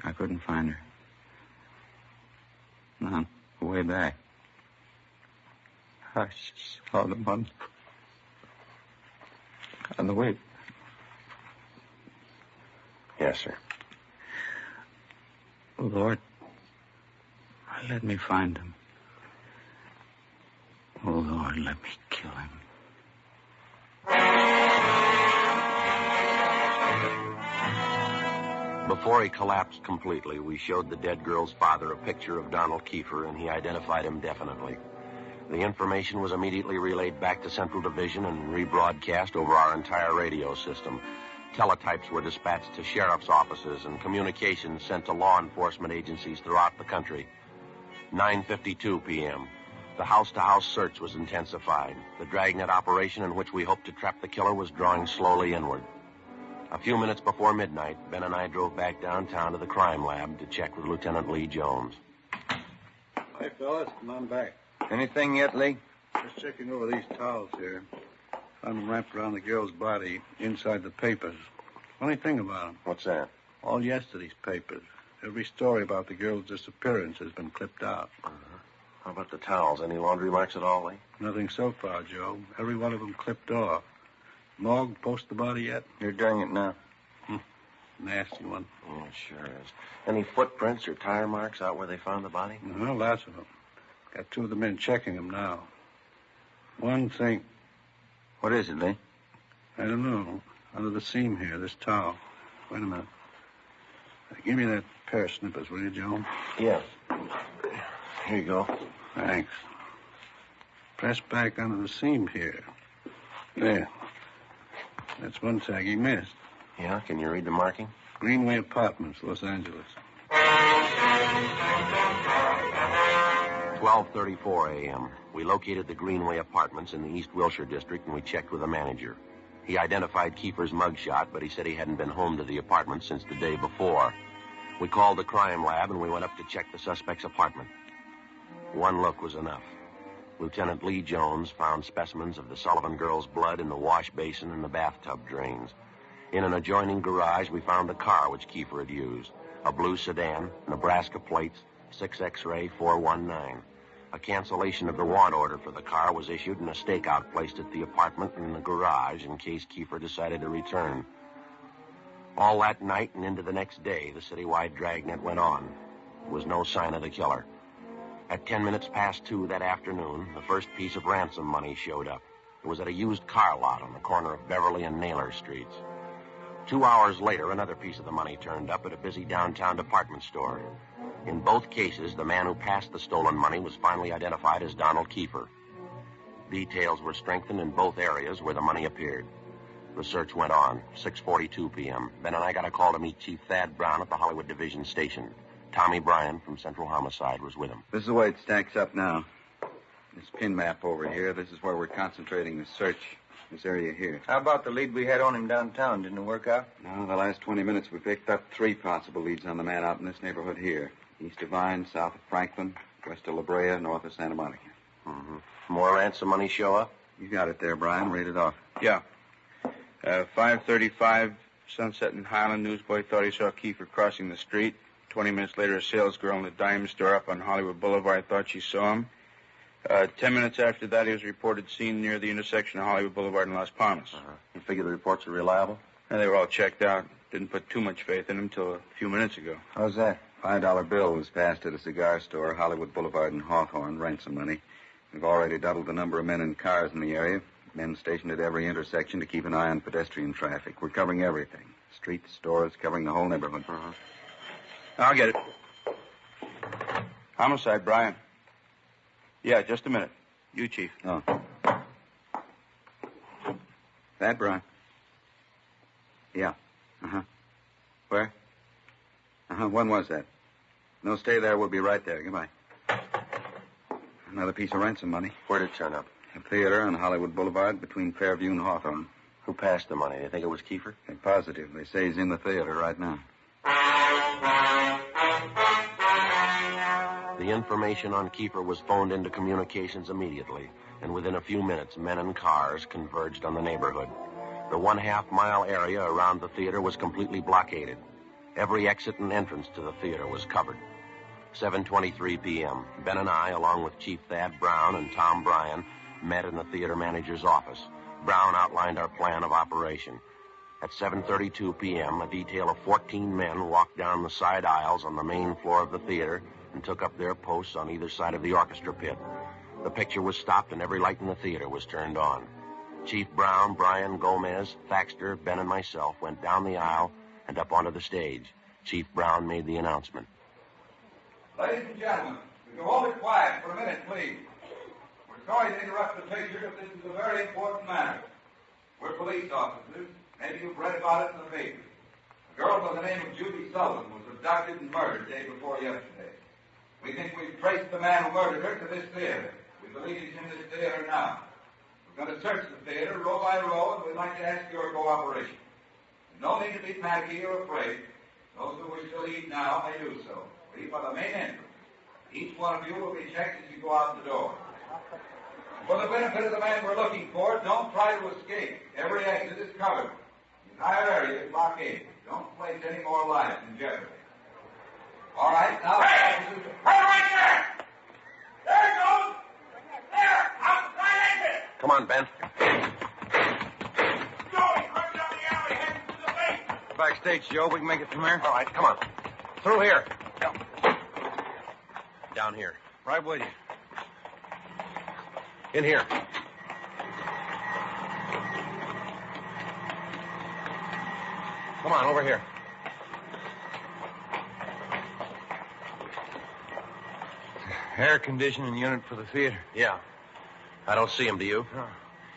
I couldn't find her. On the way back, I saw the money on the way. Yes, sir. Lord, let me find him. Oh, Lord, let me kill him. before he collapsed completely, we showed the dead girl's father a picture of Donald Kiefer, and he identified him definitely. The information was immediately relayed back to Central Division and rebroadcast over our entire radio system. Teletypes were dispatched to sheriff's offices and communications sent to law enforcement agencies throughout the country. 9:52 p.m. The house-to-house search was intensified. The Dragnet operation in which we hoped to trap the killer was drawing slowly inward. A few minutes before midnight, Ben and I drove back downtown to the crime lab to check with Lieutenant Lee Jones. Hi, fellas. Come on back. Anything yet, Lee? Just checking over these towels here. Found them wrapped around the girl's body inside the papers. Funny thing about them. What's that? All yesterday's papers. Every story about the girl's disappearance has been clipped out. How about the towels? Any laundry marks at all, Lee? Nothing so far, Joe. Every one of them clipped off. Morgue post the body yet? You're doing it now. Nasty one. Yeah, it sure is. Any footprints or tire marks out where they found the body? Well, lots of them. Got two of the men checking them now. One thing. What is it, Lee? I don't know. Under the seam here, this towel. Wait a minute. Give me that pair of snippers, will you, Joe? Yeah. Here you go. Thanks. Press back under the seam here. There. That's one tag he missed. Yeah? Can you read the marking? Greenway Apartments, Los Angeles. 12:34 a.m. We located the Greenway Apartments in the East Wilshire district, and we checked with the manager. He identified Kiefer's mugshot, but he said he hadn't been home to the apartment since the day before. We called the crime lab, and we went up to check the suspect's apartment. One look was enough. Lieutenant Lee Jones found specimens of the Sullivan girl's blood in the wash basin and the bathtub drains. In an adjoining garage, we found the car which Kiefer had used. A blue sedan, Nebraska plates, 6X-ray 419. A cancellation of the want order for the car was issued and a stakeout placed at the apartment and in the garage in case Kiefer decided to return. All that night and into the next day, the citywide dragnet went on. There was no sign of the killer. At 2 that afternoon, the first piece of ransom money showed up. It was at a used car lot on the corner of Beverly and Naylor Streets. 2 hours later, another piece of the money turned up at a busy downtown department store. In both cases, the man who passed the stolen money was finally identified as Donald Kiefer. Details were strengthened in both areas where the money appeared. The search went on. 6:42 p.m. Ben and I got a call to meet Chief Thad Brown at the Hollywood Division Station. Tommy Bryan from Central Homicide was with him. This is the way it stacks up now. This pin map over here, this is where we're concentrating the search. This area here. How about the lead we had on him downtown? Didn't it work out? No, the last 20 minutes we picked up 3 possible leads on the man out in this neighborhood here. East of Vine, south of Franklin, west of La Brea, north of Santa Monica. Mm-hmm. More ransom money show up? You got it there, Brian. Read it off. Yeah. 5:35, Sunset and Highland. Newsboy thought he saw Kiefer crossing the street. 20 minutes later, a salesgirl in the dime store up on Hollywood Boulevard thought she saw him. 10 minutes after that, he was reported seen near the intersection of Hollywood Boulevard and Las Palmas. You figure the reports are reliable? And they were all checked out. Didn't put too much faith in him until a few minutes ago. How's that? $5 bill was passed at a cigar store, Hollywood Boulevard and Hawthorne, ransom money. We've already doubled the number of men and cars in the area. Men stationed at every intersection to keep an eye on pedestrian traffic. We're covering everything. Streets, stores, covering the whole neighborhood. I'll get it. Homicide, Brian. Yeah, just a minute. You, Chief. Oh. That, Brian? Yeah. Uh-huh. Where? Uh-huh. When was that? No, stay there. We'll be right there. Goodbye. Another piece of ransom money. Where'd it turn up? A theater on Hollywood Boulevard between Fairview and Hawthorne. Who passed the money? They think it was Kiefer? They're positive. They say he's in the theater right now. The information on Kiefer was phoned into communications immediately, and within a few minutes, men and cars converged on the neighborhood. The 1/2 mile area around the theater was completely blockaded. Every exit and entrance to the theater was covered. 7:23 p.m. Ben and I, along with Chief Thad Brown and Tom Bryan, met in the theater manager's office. Brown outlined our plan of operation. At 7:32 p.m., a detail of 14 men walked down the side aisles on the main floor of the theater and took up their posts on either side of the orchestra pit. The picture was stopped and every light in the theater was turned on. Chief Brown, Bryan, Gomez, Thaxter, Ben, and myself went down the aisle and up onto the stage. Chief Brown made the announcement. Ladies and gentlemen, would you hold it quiet for a minute, please? We're sorry to interrupt the picture, but this is a very important matter. We're police officers. Maybe you've read about it in the paper. A girl by the name of Judy Sullivan was abducted and murdered day before yesterday. We think we've traced the man who murdered her to this theater. We believe he's in this theater now. We're going to search the theater row by row, and we'd like to ask your cooperation. There's no need to be panicky or afraid. Those who wish to leave now may do so. Leave by the main entrance. Each one of you will be checked as you go out the door. For the benefit of the man we're looking for, don't try to escape. Every exit is covered. The entire area is blockaded. Don't place any more lives in jeopardy. All right, now... Hey! Right there! There it goes! There! Outside exit! Come on, Ben. Backstage, Joe. We can make it from there. All right, come on. Through here. Down here. Right with you. In here. Come on, over here. Air conditioning unit for the theater. Yeah. I don't see him, do you? No.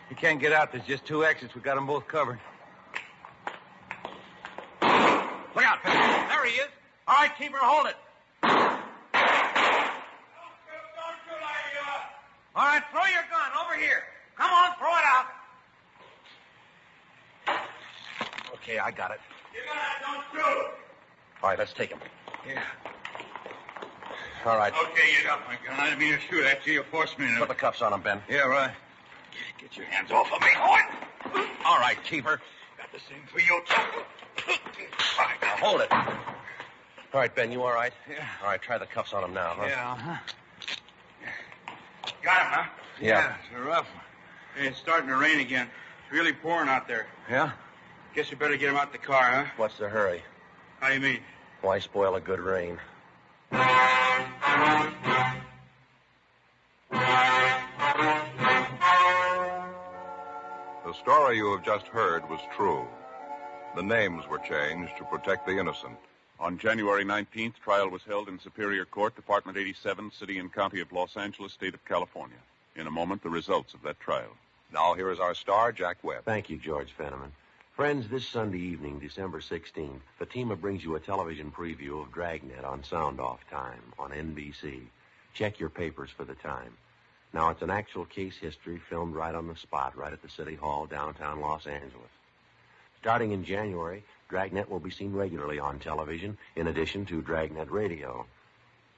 You can't get out. There's just two exits. We got them both covered. Look out, Pat. There he is. All right, keep her. Hold it. All right, throw your gun over here. Come on, throw it out. Okay, I got it. You got it. Don't shoot. All right, let's take him. Yeah. All right. Okay, you got my gun. I didn't mean to shoot at you. You forced me to... Put the cuffs on him, Ben. Yeah, right. Get your hands off of me. Hold it. All right, keeper. Got the same for you, too. All right, now hold it. All right, Ben, you all right? Yeah. All right, try the cuffs on him now, huh? Yeah, uh-huh. Got him, huh? Yeah. It's a rough one. Hey, it's starting to rain again. It's really pouring out there. Yeah? Guess you better get him out the car, huh? What's the hurry? How do you mean? Why spoil a good rain? The story you have just heard was true. The names were changed to protect the innocent. On January 19th, trial was held in Superior Court, Department 87, City and County of Los Angeles, State of California. In a moment, the results of that trial. Now here is our star, Jack Webb. Thank you, George Fenneman. Friends, this Sunday evening, December 16th, Fatima brings you a television preview of Dragnet on Sound Off Time on NBC. Check your papers for the time. Now, it's an actual case history filmed right on the spot, right at the City Hall, downtown Los Angeles. Starting in January, Dragnet will be seen regularly on television, in addition to Dragnet Radio.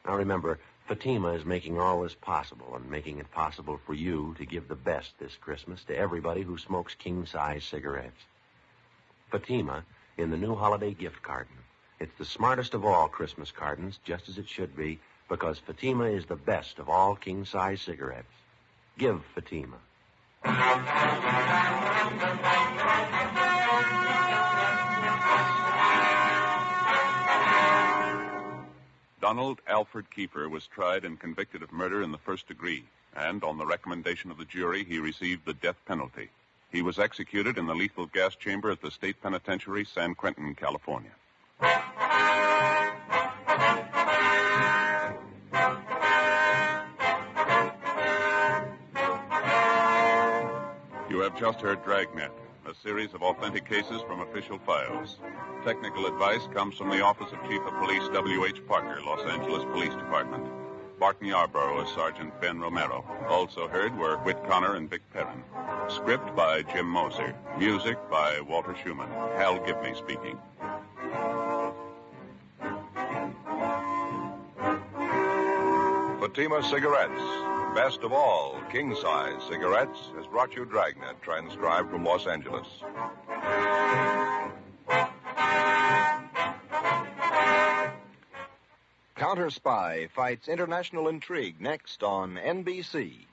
Now, remember, Fatima is making all this possible and making it possible for you to give the best this Christmas to everybody who smokes king-size cigarettes. Fatima in the new holiday gift carton. It's the smartest of all Christmas cartons, just as it should be, because Fatima is the best of all king-size cigarettes. Give Fatima. Donald Alfred Kiefer was tried and convicted of murder in the first degree, and on the recommendation of the jury, he received the death penalty. He was executed in the lethal gas chamber at the State Penitentiary, San Quentin, California. You have just heard Dragnet, a series of authentic cases from official files. Technical advice comes from the Office of Chief of Police W.H. Parker, Los Angeles Police Department. Barton Yarborough as Sergeant Ben Romero. Also heard were Whit Connor and Vic Perrin. Script by Jim Moser. Music by Walter Schumann. Hal Gibney speaking. Fatima Cigarettes, best of all king-size cigarettes, has brought you Dragnet, transcribed from Los Angeles. Counter Spy fights international intrigue next on NBC.